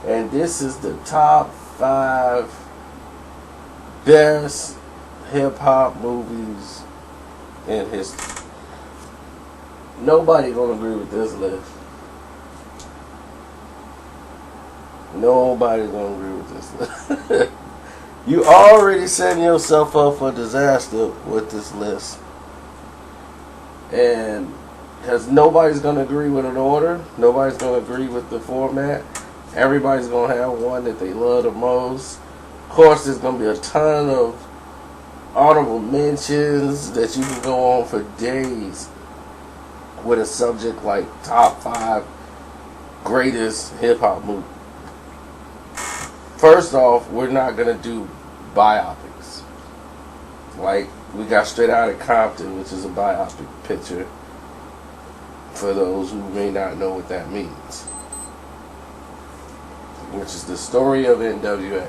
and this is the top 5 best hip hop movies in history. Nobody gonna agree with this list. Nobody's gonna agree with this list. You already setting yourself up for disaster with this list. And because nobody's going to agree with an order. Nobody's going to agree with the format. Everybody's going to have one that they love the most. Of course, there's going to be a ton of honorable mentions that you can go on for days with a subject like top 5 greatest hip-hop movies. First off, we're not going to do biopics. Like, we got Straight Outta Compton, which is a biopic picture, for those who may not know what that means, which is the story of NWA.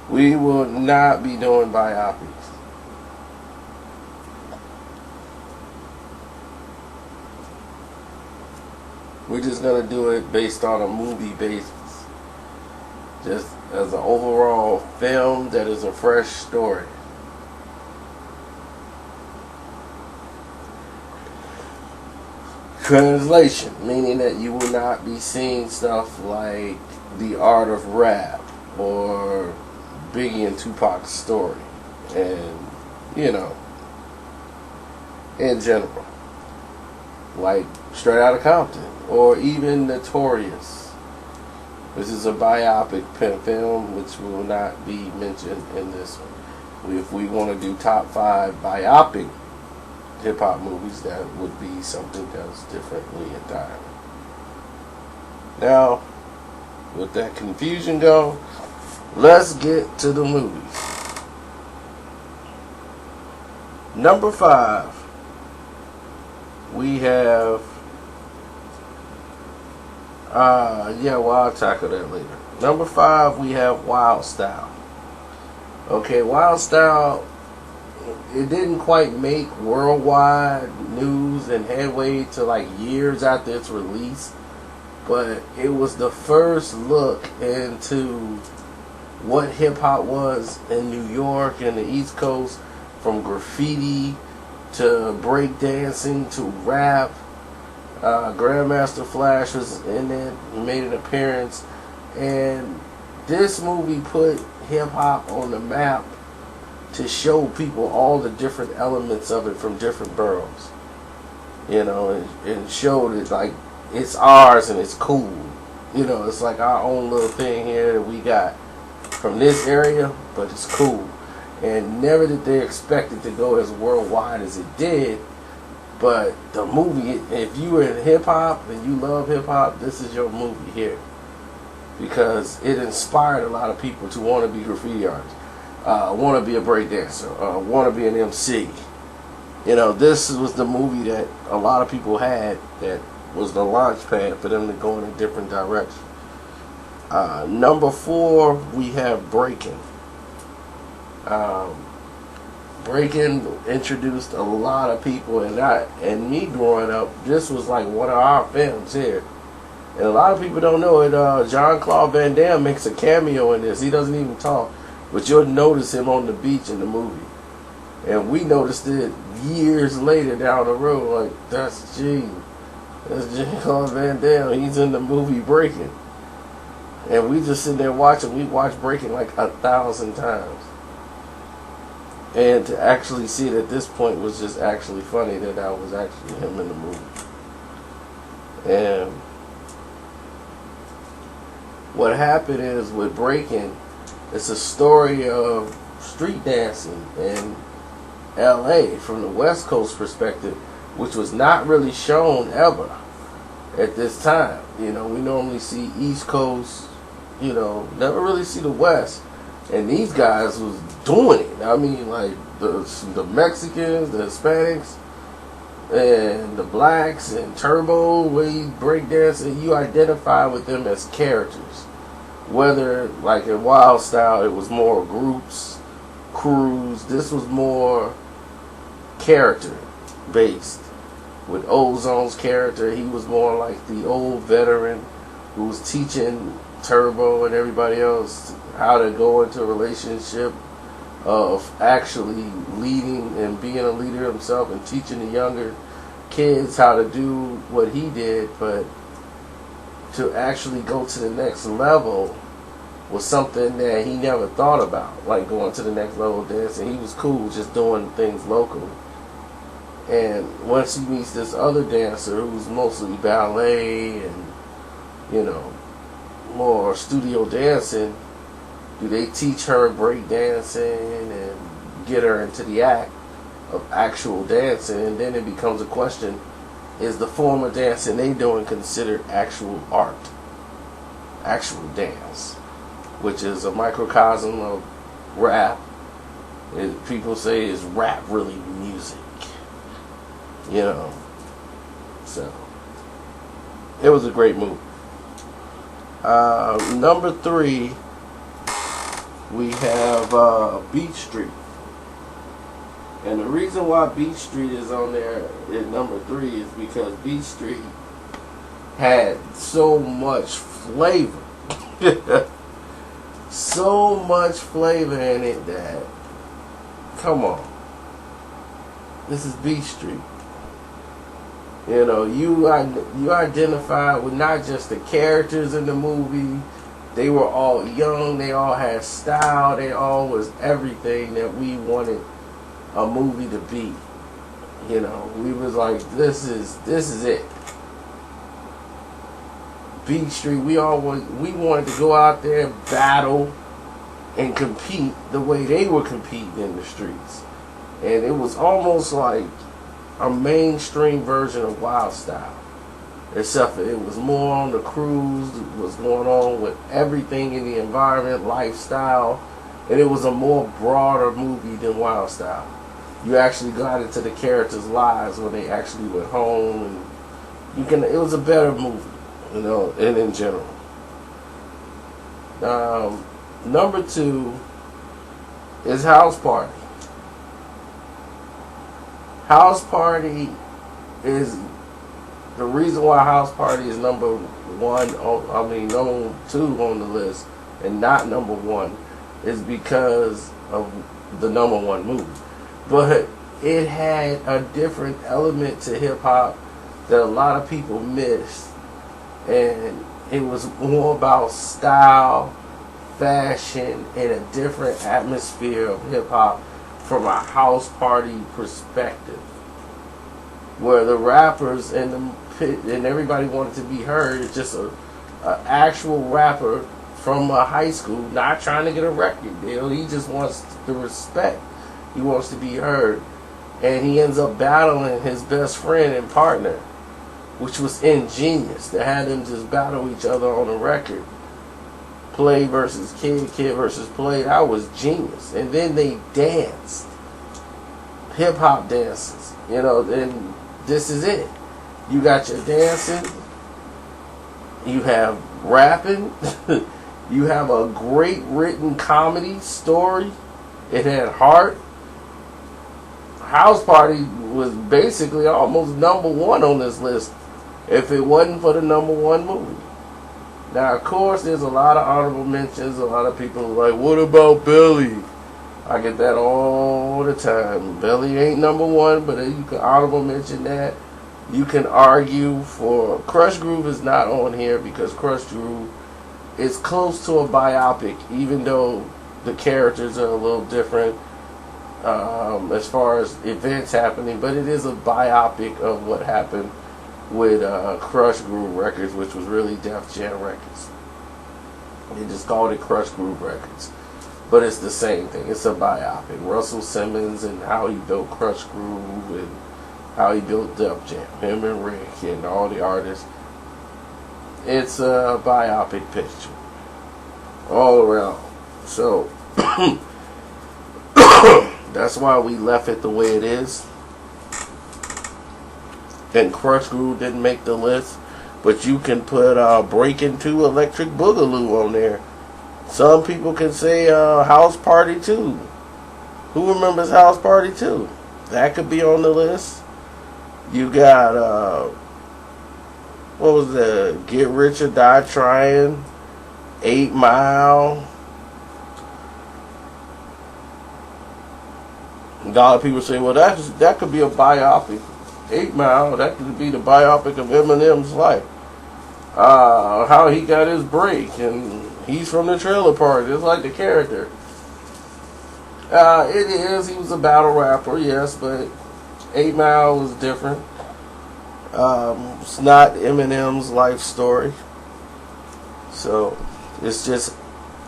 We will not be doing biopics. We're just going to do it based on a movie basis. Just as an overall film that is a fresh story. Translation, meaning that you will not be seeing stuff like The Art of Rap or Biggie and Tupac's story, and in general, like Straight Outta Compton or even Notorious, which is a biopic film which will not be mentioned in this one. If we want to do top 5 biopic hip-hop movies, that would be something else differently entirely. Now, with that confusion gone, let's get to the movies. Number 5, we have I'll tackle that later. Number 5, we have Wild Style. Okay, Wild Style, it didn't quite make worldwide news and headway to like years after its release, but it was the first look into what hip hop was in New York and the East Coast, from graffiti to breakdancing to rap. Grandmaster Flash was in it, made an appearance, and this movie put hip hop on the map to show people all the different elements of it from different boroughs, and showed it like it's ours and it's cool. It's like our own little thing here that we got from this area, but it's cool. And never did they expect it to go as worldwide as it did. But the movie, if you were in hip hop and you love hip hop, this is your movie here, because it inspired a lot of people to want to be graffiti artists, want to be a breakdancer, want to be an MC. This was the movie that a lot of people had that was the launch pad for them to go in a different direction. Number 4, we have Breakin'. Breakin' introduced a lot of people, and me growing up, this was like one of our films here. And a lot of people don't know it. Jean-Claude Van Damme makes a cameo in this. He doesn't even talk, but you'll notice him on the beach in the movie. And we noticed it years later down the road. Like, that's Jean-Claude Van Damme. He's in the movie Breakin'. And we just sit there watching. We watched Breakin' like 1,000 times. And to actually see it at this point was just actually funny that that was actually him in the movie. And what happened is with Breakin', it's a story of street dancing in LA from the West Coast perspective, which was not really shown ever at this time. We normally see East Coast, never really see the West. And these guys was doing it. I mean, like the Mexicans, the Hispanics, and the blacks, and Turbo, where you break dance, and you identify with them as characters. Whether, like in Wild Style, it was more groups, crews. This was more character based. With Ozone's character, he was more like the old veteran who was teaching Turbo and everybody else, how to go into a relationship of actually leading and being a leader himself and teaching the younger kids how to do what he did, but to actually go to the next level was something that he never thought about, like going to the next level of dancing. He was cool just doing things locally. And once he meets this other dancer who's mostly ballet and, you know, more studio dancing, do they teach her break dancing and get her into the act of actual dancing? And then it becomes a question, is the form of dancing they doing considered actual art, actual dance, which is a microcosm of rap? People say, is rap really music? You know, so it was a great movie. Number 3, we have Beach Street. And the reason why Beach Street is on there at number 3 is because Beach Street had so much flavor. So much flavor in it that, come on, this is Beach Street. You know, you identify with not just the characters in the movie. They were all young. They all had style. They all was everything that we wanted a movie to be. You know, we was like, this is it. Beach Street. We wanted to go out there and battle and compete the way they were competing in the streets, and it was almost like a mainstream version of Wild Style, except for it was more on the cruise, it was going on with everything in the environment, lifestyle, and it was a more broader movie than Wild Style. You actually got into the characters' lives when they actually went home, and it was a better movie, you know, and in general. Number 2 is House Party. House Party is the reason why House Party is number 2 on the list and not number 1 is because of the number 1 movie. But it had a different element to hip hop that a lot of people missed, and it was more about style, fashion, and a different atmosphere of hip hop from a house party perspective, where the rappers and everybody wanted to be heard. It's just a actual rapper from a high school, not trying to get a record deal. He just wants the respect. He wants to be heard, and he ends up battling his best friend and partner, which was ingenious to have them just battle each other on a record. Play versus Kid, Kid versus Play. That was genius. And then they danced. Hip hop dances. You know, and this is it. You got your dancing. You have rapping. You have a great written comedy story. It had heart. House Party was basically almost number 1 on this list if it wasn't for the number 1 movie. Now, of course, there's a lot of honorable mentions. A lot of people are like, what about Belly? I get that all the time. Belly ain't number 1, but you can honorable mention that. You can argue for Crush Groove is not on here because Crush Groove is close to a biopic, even though the characters are a little different as far as events happening. But it is a biopic of what happened with Crush Groove Records, which was really Def Jam Records. They just called it Crush Groove Records, but it's the same thing. It's a biopic. Russell Simmons and how he built Crush Groove and how he built Def Jam, him and Rick and all the artists. It's a biopic picture all around. So that's why we left it the way it is. And Crush Groove didn't make the list, but you can put Breakin' 2 Electric Boogaloo on there. Some people can say House Party 2. Who remembers House Party 2? That could be on the list. You got, what was the Get Rich or Die Trying 8 Mile. A lot of people say, well, that could be a biopic. 8 Mile, that could be the biopic of Eminem's life. How he got his break, and he's from the trailer park, just like the character. It is, he was a battle rapper, yes, but 8 Mile was different. It's not Eminem's life story. So, it's just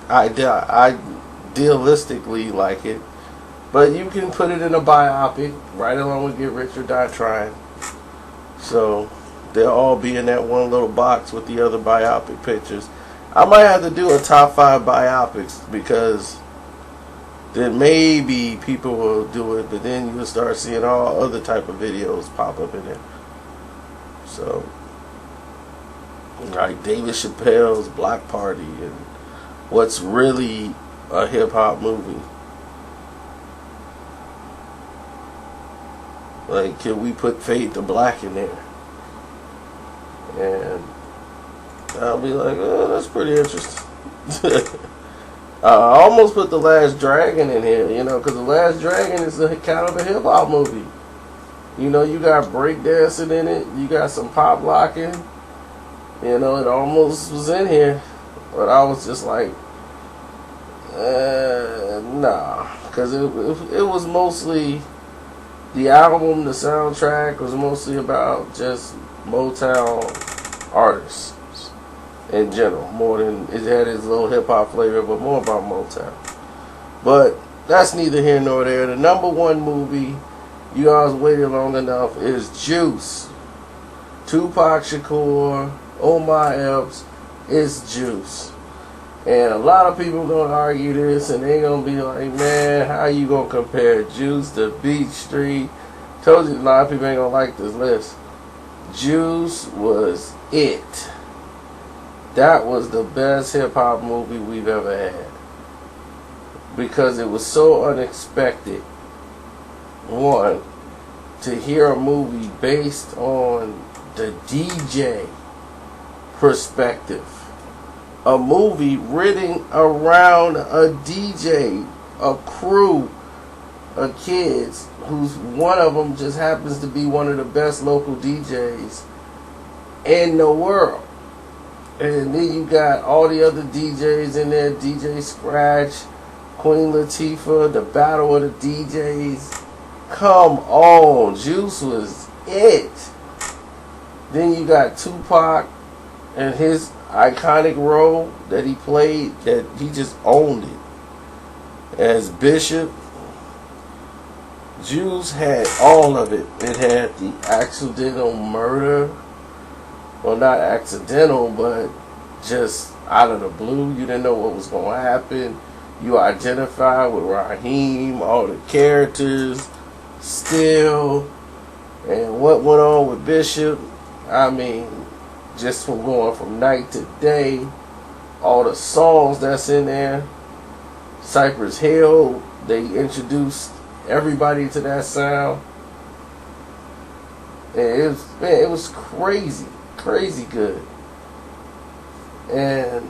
idealistically like it. But you can put it in a biopic, right along with Get Rich or Die Trying. So, they'll all be in that one little box with the other biopic pictures. I might have to do a top 5 biopics, because then maybe people will do it, but then you'll start seeing all other type of videos pop up in there. So, like David Chappelle's Block Party, and what's really a hip-hop movie. Like, can we put Fade to Black in there? And I'll be like, oh, that's pretty interesting. I almost put The Last Dragon in here, because The Last Dragon is kind of a hip-hop movie. You got breakdancing in it, you got some pop locking. It almost was in here, but I was just like, nah, because it was mostly, the album, the soundtrack was mostly about just Motown artists in general, more than it had its little hip hop flavor, but more about Motown. But that's neither here nor there. The number one movie, you guys waited long enough, is Juice. Tupac Shakur, Omar Epps, it's Juice. And a lot of people gonna argue this, and they gonna be like, man, how you gonna compare Juice to Beach Street? Told you a lot of people ain't gonna like this list. Juice was it. That was the best hip-hop movie we've ever had. Because it was so unexpected. One, to hear a movie based on the DJ perspective. A movie written around a DJ, a crew of kids, who's one of them just happens to be one of the best local DJs in the world. And then you got all the other DJs in there, DJ Scratch, Queen Latifah, the battle of the DJs. Come on, Juice was it. Then you got Tupac and his iconic role that he played, that he just owned it. As Bishop, Juice had all of it. It had the accidental murder. Well, not accidental, but just out of the blue. You didn't know what was going to happen. You identified with Raheem, all the characters, still, and what went on with Bishop. I mean, just from going from night to day, all the songs that's in there. Cypress Hill, they introduced everybody to that sound. And it was crazy good. And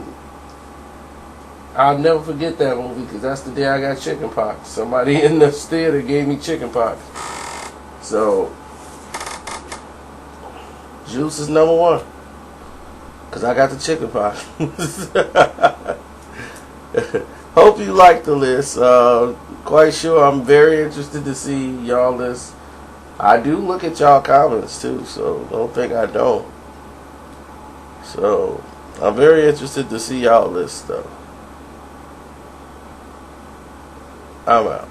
I'll never forget that movie, because that's the day I got chicken pox. Somebody in the theater gave me chicken pox. So, Juice is number one, because I got the chicken pox. Hope you like the list. Quite sure I'm very interested to see y'all list. I do look at y'all comments too, so don't think I don't. So, I'm very interested to see y'all list stuff. I'm out.